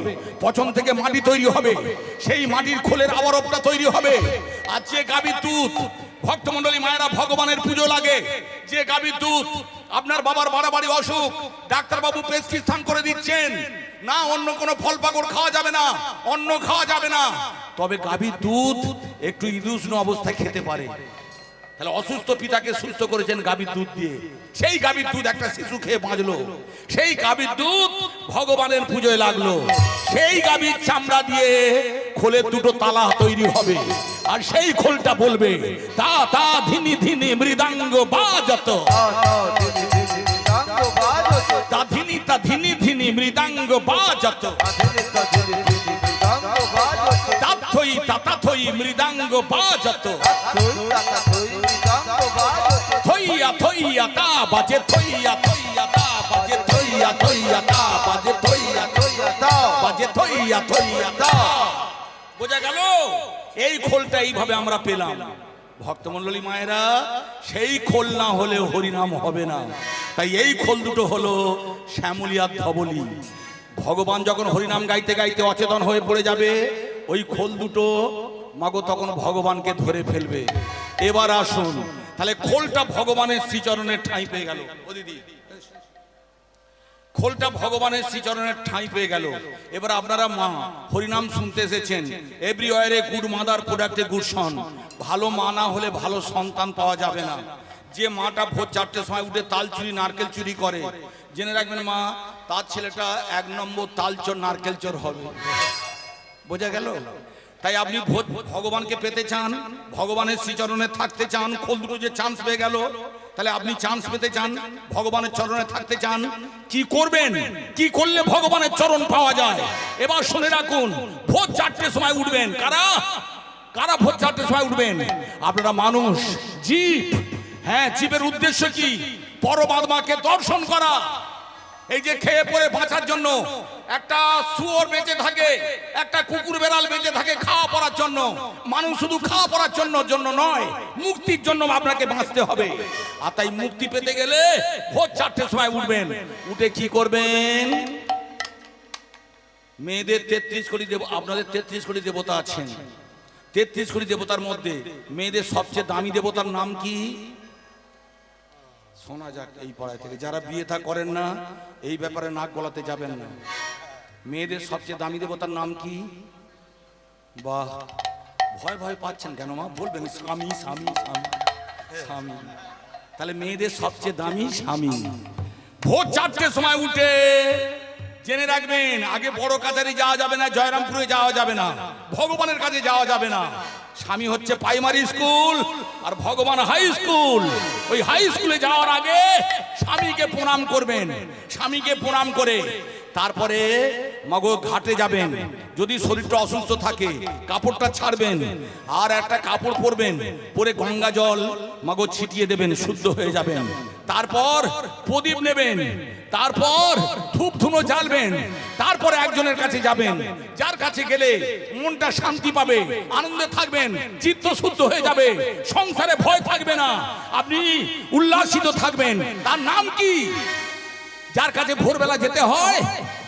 পচন থেকে মাটি তৈরি হবে, সেই মাটির খোলের আবরণটা তৈরি হবে। আর যে গাভীর দুধ ভক্তমণ্ডলী মায়েরা ভগবানের পুজো লাগে, যে গাভীর দুধ আপনার বাবার বাড়াবাড়ি অসুখ, ডাক্তারবাবু প্রেসক্রিপশন করে দিচ্ছেন না অন্য কোনো ফল পাকড় খাওয়া যাবে না, অন্ন খাওয়া যাবে না, তবে গাভীর দুধ একটু ইদুষ্ণ অবস্থায় খেতে পারে। তাহলে অসুস্থ পিতাকে সুস্থ করেছেন গাভীর দুধ দিয়ে, সেই গাভীর দুধ একটা শিশু খেয়ে বাঁচলো, সেই গাভীর দুধ ভগবানের পুজোয় লাগলো, সেই গাভীর চামড়া দিয়ে খোলের দুটো তালা তৈরি হবে, আর সেই খোলটা বলবে তা তা ধিনি ধিনি মৃদাঙ্গ বাজত, তা ধিনি তা ধিনি ধিনি মৃদাঙ্গ বাজত, তাথই তাথই মৃদাঙ্গ বাজত, থইয়া থইয়া তা বাজে, থইয়া থইয়া তা বাজে, থইয়া থইয়া তা বাজে, থইয়া থইয়া তা বাজে, থইয়া থইয়া তা। বোঝা গেল? এই খোলটা এইভাবে আমরা পেলাম। ভক্তমণ্ডলী মায়েরা সেই খোল না হলে হরিনাম হবে না, তাই এই খোল দুটো হলো শ্যামলী আর ধবলী। ভগবান যখন হরিনাম গাইতে গাইতে অচেতন হয়ে পড়ে যাবে, ওই খোল দুটো মাগো তখন ভগবানকে ধরে ফেলবে। এবার আসুন, তাহলে খোলটা ভগবানের শ্রীচরণের ঠাঁই পেয়ে গেল। ও দিদি, খোলটা ভগবানের শ্রীচরণের ঠাঁই পেয়ে গেল। এবার আপনারা মা হরিনাম শুনতে এসেছেন, everywhere a good mother product a good son. ভালো মা না হলে ভালো সন্তান পাওয়া যাবে না। যে মাটা ভোর 4টের সময় উঠে তাল চুরি নারকেল চুরি করে, জেনে রাখবেন মা তার ছেলেটা 1 নম্বর তালচোর নারকেল চোর হবে। বোঝা গেল? তাই আপনি ভগবানকে পেতে চান, ভগবানের শ্রীচরণে থাকতে চান, খোল দুটো যে চান্স পেয়ে গেল, তাহলে আপনি চান্স পেতে চান, ভগবানের চরণে থাকতে চান, কি করবেন? কি করলে ভগবানের চরণ পাওয়া যায়? এবার শুনে রাখুন, ভোর 4টের সময় উঠবেন। কারা কারা ভোর 4টের সময় উঠবেন? আপনারা মানুষ, জীব। হ্যাঁ, জীবের উদ্দেশ্য কি? পরমাত্মাকে দর্শন করা। এই যে খেয়ে পরে বাঁচার জন্য একটা শুয়োর বেঁচে থাকে, একটা কুকুর বেড়াল বেঁচে থাকে খাওয়া পড়ার জন্য। মানুষ শুধু খাওয়া পড়ার জন্য নয়, মুক্তির জন্য আপনাকে বাঁচতে হবে। আর তাই মুক্তি পেতে গেলে ভোর 4টের সময় উঠবেন। উঠে কি করবেন? মেয়েদের 33 কোটি দেব, আপনাদের 33 কোটি দেবতা আছেন। 33 কোটি দেবতার মধ্যে মেয়েদের সবচেয়ে দামি দেবতার নাম কি? শোনা যাক এই পাড়ায় থেকে, যারা বিয়ে থা করেন না এই ব্যাপারে নাক গলাতে যাবেন না। মেয়েদের সবচেয়ে দামি দেবতার নাম কি? বাহ, ভয় ভয় পাচ্ছেন কেন মা? বলবেন স্বামী স্বামী স্বামী স্বামী। তাহলে মেয়েদের সবচেয়ে দামি স্বামী। ভোর 4টের সময় উঠে জেনে রাখবেন, আগে বড় কাছারি যাওয়া যাবে না, জয়রামপুরে যাওয়া যাবে না, ভগবানের কাছে যাওয়া যাবে না। স্বামী হচ্ছে প্রাইমারি স্কুল আর ভগবান হাই স্কুল। ওই হাই স্কুলে যাওয়ার আগে স্বামীকে প্রণাম করবেন। স্বামীকে প্রণাম করে তারপরে মাগো ঘাটে যাবেন। যদি শরীরটা অসুস্থ থাকে কাপড়টা ছাড়বেন, আর একটা কাপড় পরবেন, পরে গঙ্গা জল মাগো ছিটিয়ে দেবেন, শুদ্ধ হয়ে যাবেন। তারপর প্রদীপ নেবেন, তারপর ধূপ ধুনো জ্বালবেন, তারপরে একজনের কাছে যাবেন, যার কাছে গেলে মনটা শান্তি পাবে, আনন্দে থাকবেন, চিত্ত শুদ্ধ হয়ে যাবে, সংসারে ভয় থাকবে না, আপনি উল্লাসিত থাকবেন। তার নাম কি? যার কাছে ভোরবেলা যেতে হয়,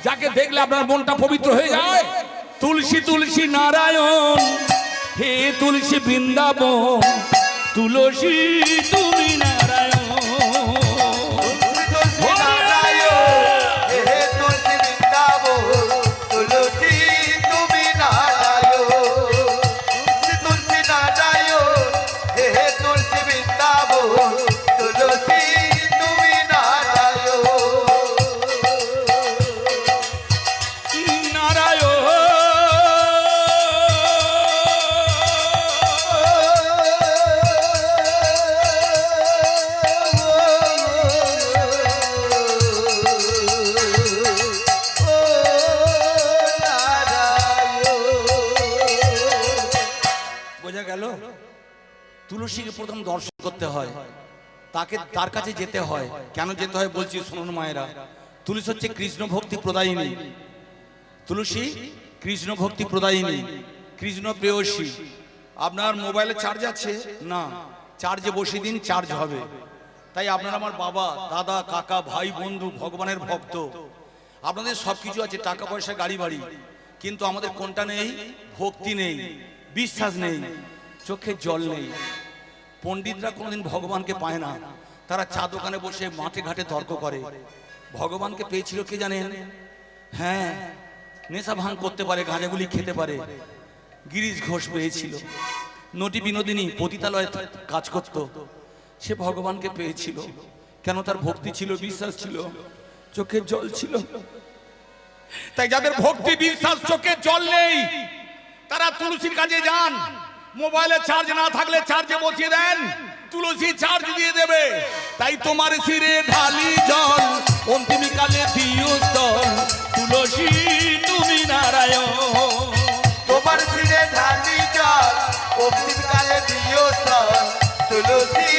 যাকে দেখলে আপনার মনটা পবিত্র হয়ে যায়। তুলসী তুলসী নারায়ণ, হে তুলসী বৃন্দাবন, তুলসী তুমি নারায়ণ। তুলসীকে প্রথম দর্শন করতে হয়, তার কাছে যেতে হয়। কেন যেতে হয় বলছি শুনুন মায়েরা। তুলসী হচ্ছে কৃষ্ণ ভক্তি প্রদায়িনী, তুলসী কৃষ্ণ ভক্তি প্রদায়িনী, কৃষ্ণ প্রেয়সী। আপনার মোবাইলে চার্জ আছে না, চার্জে বসিয়ে দিন, চার্জ হবে। তাই আপনারা আমার বাবা, দাদা, কাকা, ভাই, বন্ধু, ভগবানের ভক্ত। আপনাদের সব কিছু আছে, টাকা পয়সা, গাড়ি বাড়ি, কিন্তু আমাদের কোনটা নেই? ভক্তি নেই, বিশ্বাস নেই, চোখে জল নেই। পণ্ডিতরা কোনোদিন ভগবানকে পায় না, তারা চা দোকানে বসে মাঠে ঘাটে তর্ক করে। ভগবানকে পেয়েছিল কে জানেন? হ্যাঁ, নেশা ভাঙ করতে পারে, গাঁজাগুলি খেতে পারে, গিরিশ ঘোষ পেয়েছিল। নটি বিনোদিনী পতিতালয়ে কাজ করত, সে ভগবানকে পেয়েছিল। কেন? তার ভক্তি ছিল, বিশ্বাস ছিল, চোখের জল ছিল। তাই যাদের ভক্তি, বিশ্বাস, চোখের জল নেই, তারা তুলসীর কাছে যান। মোবাইলে চার্জ না থাকলে চার্জে বসিয়ে দেন, তুলসী চার্জ দিয়ে দেবে। তাই তোমার শিরে ঢালি জল, অন্তিম কালে দিও স্থল, তুলসী তুমি নারায়ণ। তোমার শিরে ঢালি জল, অন্তিম কালে দিও স্থল, তুলসী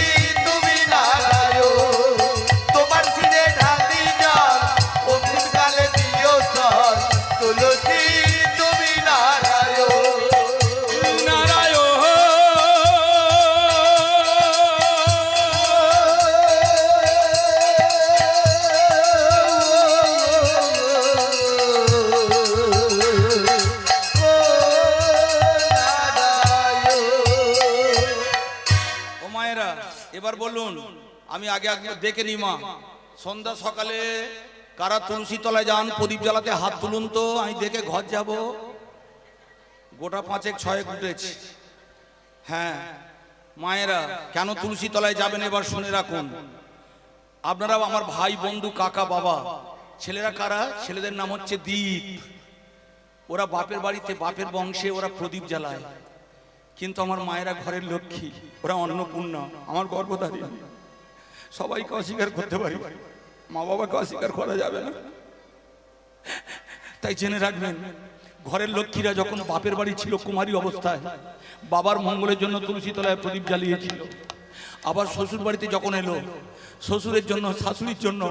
তুমি নারায়ণ। তোমার শিরে ঢালি জল, অন্তিম কালে দিও স্থল, তুলসী তুমি নারায়ণ। এবার বলুন, আমি আগে আগে দেখে নি মা, সন্ধ্যা সকালে কারা তুলসী তলায় যান প্রদীপ জ্বালাতে? হাত তুলুন তো, আমি দেখে ঘর যাব। গোটা 5-6 উঠেছে। হ্যাঁ মায়েরা, কেন তুলসী তলায় যাবেন এবার শুনে রাখুন। আপনারা আমার ভাই, বন্ধু, কাকা, বাবা, ছেলেরা কারা? ছেলেদের নাম হচ্ছে দীপ। ওরা বাপের বাড়িতে, বাপের বংশে ওরা প্রদীপ জ্বালায়। কিন্তু আমার মায়েরা ঘরের লক্ষ্মী, ওরা অন্নপূর্ণা, আমার গর্ভধারী। সবাইকে অস্বীকার করতে পারি, মা বাবাকে অস্বীকার করা যাবে না। তাই জেনে রাখবেন, ঘরের লক্ষ্মীরা যখন বাপের বাড়ি ছিল কুমারী অবস্থায়, বাবার মঙ্গলের জন্য তুলসী তলায় প্রদীপ জ্বালিয়েছিল। আবার শ্বশুর বাড়িতে যখন এলো, শ্বশুরের জন্য, শাশুড়ির জন্য,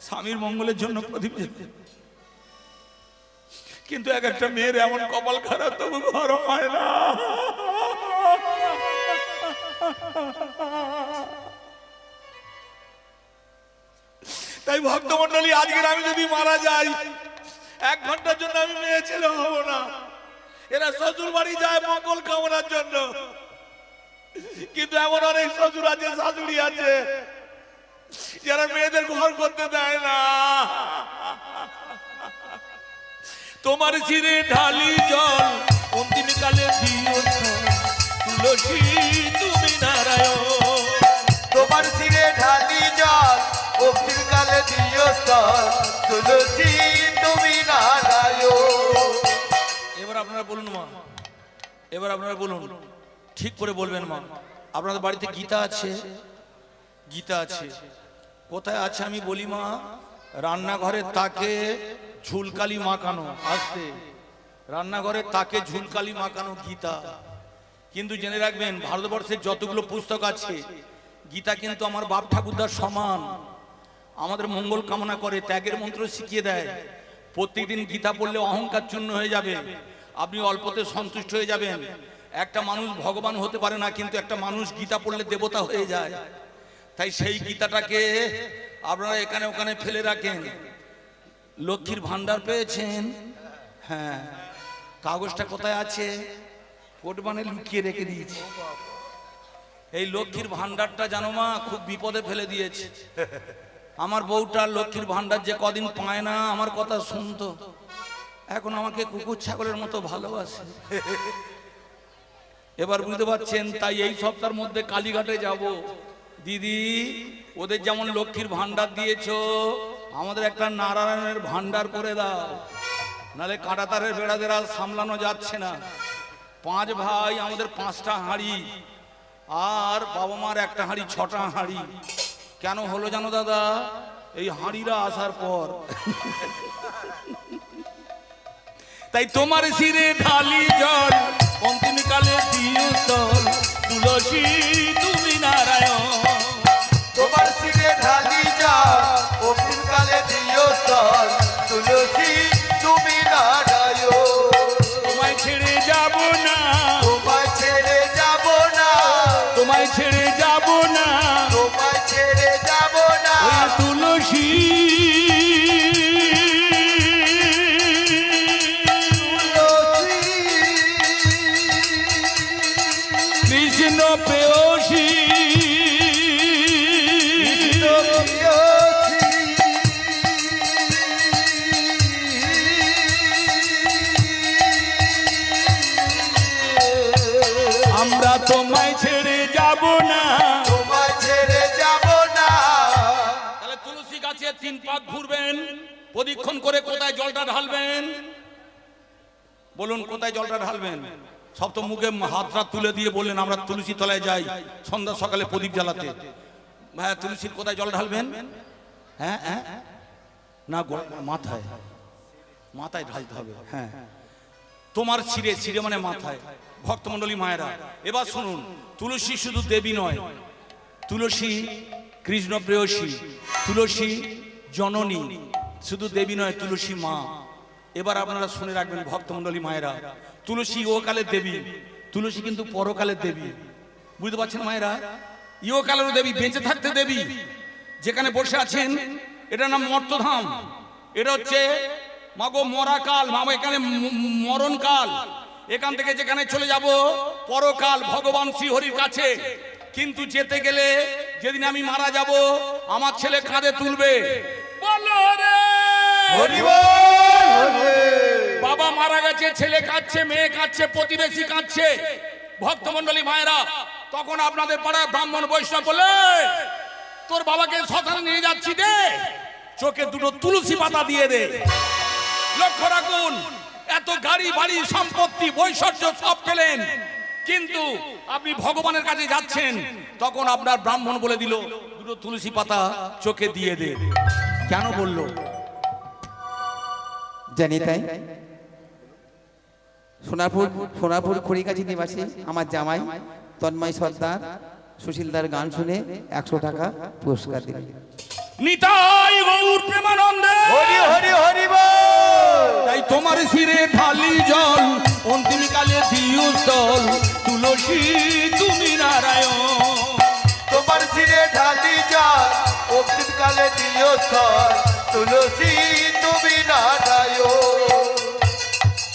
স্বামীর মঙ্গলের জন্য প্রদীপ জ্বালিয়ে। কিন্তু এক একটা মেয়ের এমন কপাল খারাপ, তবু ঘর হয় না। তাই ভক্তমন্ডলী, আজকের আমি যদি মারা যাই, 1 ঘন্টার জন্য আমি মেয়ে ছেলে হব না। এরা শ্বশুর বাড়ি যায় মঙ্গল কামনার জন্য, কিন্তু এমন অনেক শ্বশুর আছে, শাশুড়ি আছে, যারা মেয়েদের ঘর করতে দেয় না। তোমার শিরে ঢালি জল, অন্তিম কালে দিও স্থল, তুলসী তুমি নারায়ণ। তোমার শিরে ঢালি জল, অন্তিম কালে দিও স্থল, তুলসী তুমি নারায়ণ। এবার আপনারা বলুন মা, এবার আপনারা বলুন, ঠিক করে বলবেন মা। আপনাদের বাড়িতে গীতা আছে? গীতা আছে। কোথায় আছে আমি বলি মা? রান্নাঘরের তাকে ঝুলকালি মাখানো, আসতে রান্নাঘরের তাকে ঝুলকালি মাখানো গীতা। কিন্তু জেনে রাখবেন, ভারতবর্ষের যতগুলো পুস্তক আছে, গীতা কিন্তু আমার বাপ ঠাকুরদার সমান। আমাদের মঙ্গল কামনা করে, ত্যাগের মন্ত্র শিখিয়ে দেয়। প্রত্যেকদিন গীতা পড়লে অহংকার চূর্ণ হয়ে যাবে, আপনি অল্পতে সন্তুষ্ট হয়ে যাবেন। একটা মানুষ ভগবান হতে পারে না, কিন্তু একটা মানুষ গীতা পড়লে দেবতা হয়ে যায়। তাই সেই গীতাটাকে আপনারা এখানে ওখানে ফেলে রাখেন। লক্ষ্মীর ভান্ডার পেয়েছেন? হ্যাঁ, কাগজটা কোথায় আছে? কোটবানে লুকিয়ে রেখে দিয়েছি। এই লক্ষ্মীর ভান্ডারটা জানো মা, খুব বিপদে ফেলে দিয়েছে। আমার বউটা লক্ষ্মীর ভান্ডার যে কদিন পায় না, আমার কথা শুনতো, এখন আমাকে কুকুর ছাগলের মতো ভালোবাসে। এবার বুঝতে পারছেন? তাই এই সপ্তাহের মধ্যে কালীঘাটে যাব। দিদি, ওদের যেমন লক্ষ্মীর ভান্ডার দিয়েছো, আমাদের একটা নারায়ণের ভান্ডার করে দাও, নালে কাঁটাতারের বেড়াদের আর সামলানো যাচ্ছে না। 5 ভাই, আমাদের 5টা হাঁড়ি, আর বাবা মার একটা হাঁড়ি, 6টা হাঁড়ি। কেন হলো জানো দাদা? এই হাঁড়িরা আসার পর। তাই তোমার শিরে ঢালি জল, অন্তিমকালে দিও তল তুলসী তুমি নারায়ণ। তোমার শিরে ঢালি যাও অগ্নিকালে দিও তল তুলসী তুমি নারায়ণ। তোমায় ছেড়ে যাব না, তোমায় ছেড়ে যাব না, তোমায় ছেড়ে যাব না, তোমায় ছেড়ে যাব না। ওই তুলসী কৃষ্ণ প্রেয়সী আমরা তোমায় ছেড়ে যাব না। তোমায় ছেড়ে যাব না। তাহলে তুলসী গাছে 3 পাক ঘুরবেন, প্রদক্ষিণ করে কোথায় জলটা ঢালবেন বলুন, কোথায় জলটা ঢালবেন? সব তো মুখে হাতটা তুলে দিয়ে বললেন আমরা তুলসী তলায় যাই সন্ধ্যা সকালে প্রদীপ জ্বালাতে। হ্যাঁ, তুলসীর কোথায় জল ঢালবেন? হ্যাঁ হ্যাঁ না, মাথায়, মাথায় ঢালতে হবে। হ্যাঁ, তোমার শিরে, শিরে মানে মাথায়। ভক্তমণ্ডলী মায়েরা, এবার শুনুন, তুলসী শুধু দেবী নয়, তুলসী কৃষ্ণ প্রেয়সী, তুলসী জননী, শুধু দেবী নয়, তুলসী মা। এবার আপনারা শুনে রাখবেন ভক্তমণ্ডলী মায়েরা, তুলসী ইহকালের দেবী, তুলসী কিন্তু পরকালের দেবী। বুঝতে পারছেন মায়েরা? ইহকালেরও দেবী, বেঁচে থাকতে দেবী। যেখানে বসে আছেন এটার নাম মর্তধাম, এটা হচ্ছে মাগো মরাকাল, মাগো এখানে মরণকাল। এখান থেকে যেখানে চলে যাব পরকাল, ভগবান শ্রীহরির কাছে। কিন্তু যেতে গেলে যেদিন আমি মারা যাব আমার ছেলে কাঁধে তুলবে, বলো রে হরি বল। বাবা মারা গেছে, ছেলে কাঁদছে, মেয়ে কাঁদছে, প্রতিবেশী কাঁদছে। ভক্তমণ্ডলী মায়েরা, তখন আপনাদের পাড়ায় ব্রাহ্মণ বৈষ্ণব বলে তোর বাবাকে শ্মশানে নিয়ে যাচ্ছি, দে চোখে 2টো তুলসী পাতা দিয়ে দে। লক্ষ্য রাখুন, এত গাড়ি বাড়ি সম্পত্তি বৈশ্বর্য সব পেলেন, কিন্তু আপনি ভগবানের কাছে যাচ্ছেন, তখন আপনার ব্রাহ্মণ বলে দিল 2টো তুলসী পাতা চোখে দিয়ে দে। কেন বললো? জানি তাই। সোনারপুর খড়িগাছি নিবাসী আমার জামাই তন্ময় সর্দার সুশীলদার গান শুনে 100 টাকা পুরস্কার দিলেন। নিতাই গৌর প্রেমানন্দে হরি হরি হরি বল। তাই তোমার শিরে ঢালি জল অন্তিমকালে দিও তল তুলসী তুমি নারায়ণ। তোমার শিরে ঢালি যাও অগ্নিকালে দিও তল তুলসী তুমি নারায়ণ।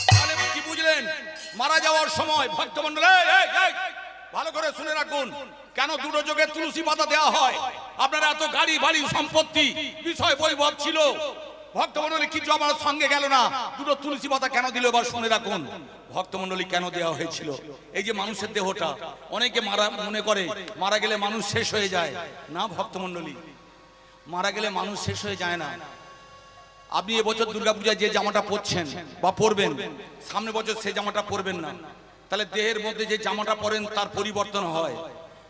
তাহলে কি বুঝলেন? মারা যাওয়ার সময় ভক্তমণ্ডল ভালো করে শুনে রাখুন, কেন 2টো চোখে তুলসী পাতা দেওয়া হয়? আপনারা এত গাড়ি বাড়ি সম্পত্তি বিষয় বৈভব ছিল, ভক্তমণ্ডলী কিছু আমার সঙ্গে গেল না, 2টো তুলসী পাতা কেন দিল? এবার শুনে রাখুন ভক্তমণ্ডলী কেন দেওয়া হয়েছিল। এই যে মানুষের দেহটা, অনেকে মনে করে মারা গেলে মানুষ শেষ হয়ে যায়। না ভক্তমণ্ডলী, মারা গেলে মানুষ শেষ হয়ে যায় না। আপনি এবছর দুর্গাপূজায় যে জামাটা পরছেন বা পরবেন, সামনে বছর সেই জামাটা পরবেন না। তাহলে দেহের মধ্যে যে জামাটা পরেন তার পরিবর্তন হয়।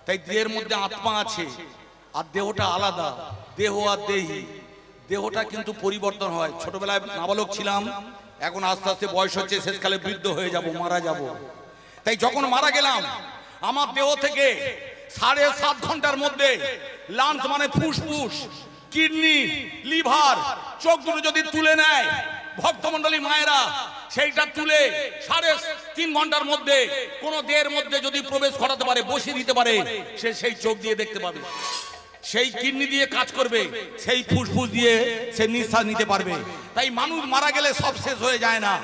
তাই দেহের মধ্যে আত্মা আছে আর দেহটা আলাদা, দেহ আর দেহি, দেহটা কিন্তু পরিবর্তন হয়। ছোটবেলায় নাবালক ছিলাম, এখন আস্তে আস্তে বয়স হচ্ছে, শেষকালে বৃদ্ধ হয়ে যাব, মারা যাব। তাই যখন মারা গেলাম আমার দেহ থেকে 7.5 ঘন্টার মধ্যে লাঞ্চ মানে ফুসফুস, কিডনি, লিভার, চোখ 2টো যদি তুলে নেয় ভক্তমণ্ডলী মায়েরা, সেইটা তুলে 3.5 ঘন্টার মধ্যে কোন দেহের মধ্যে যদি প্রবেশ করাতে পারে, বসিয়ে দিতে পারে, সে সেই চোখ দিয়ে দেখতে পাবে, সেই কিডনি দিয়ে কাজ করবে, সেই ফুসফুস দিয়ে সে নিঃশ্বাস নিতে পারবে। তাই মানুষ মারা গেলে সব শেষ হয়ে যায় না।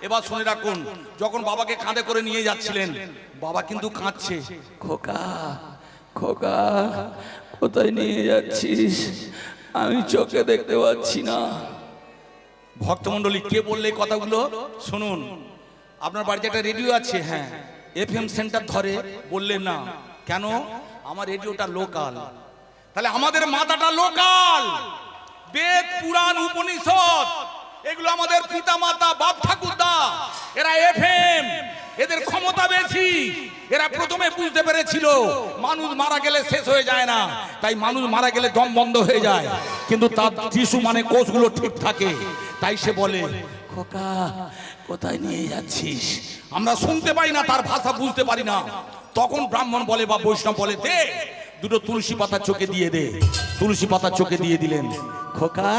এবার শুনে রাখুন, যখন বাবাকে কাঁধে করে নিয়ে যাচ্ছিলেন, বাবা কিন্তু কাঁদছে, খোকা খোকা কোথায় নিয়ে যাচ্ছিস, আমি চোখে দেখতে পাচ্ছি না। ভক্তমণ্ডলী কে বললে এই কথাগুলো? শুনুন, আপনার বাড়িতে একটা রেডিও আছে, হ্যাঁ, FM সেন্টার ধরে, বললেন না কেন? আমার রেডিওটা লোকাল। তাহলে আমাদের মাথাটা লোকাল, বেদ পুরাণ উপনিষদ এগুলো আমাদের পিতা মাতা বাপ ঠাকুরদা, এরা FM, এদের ক্ষমতা বেশি। এরা প্রথমে বুঝতে পেরেছিল মানুষ মারা গেলে শেষ হয়ে যায় না, তাই মানুষ মারা গেলে দম বন্ধ হয়ে যায়, কিন্তু তার টিস্যু মানে কোষগুলো ঠিক থাকে। তাই সে বলে খোকা কোথায় নিয়ে যাচ্ছিস? আমরা শুনতে পাই না, তার ভাষা বুঝতে পারি না। তখন ব্রাহ্মণ বলে বা বৈষ্ণব বলে, দে দুটো তুলসী পাতা চোখে দিয়ে দে। তুলসী পাতা চোখে দিয়ে দিলেন। খোকা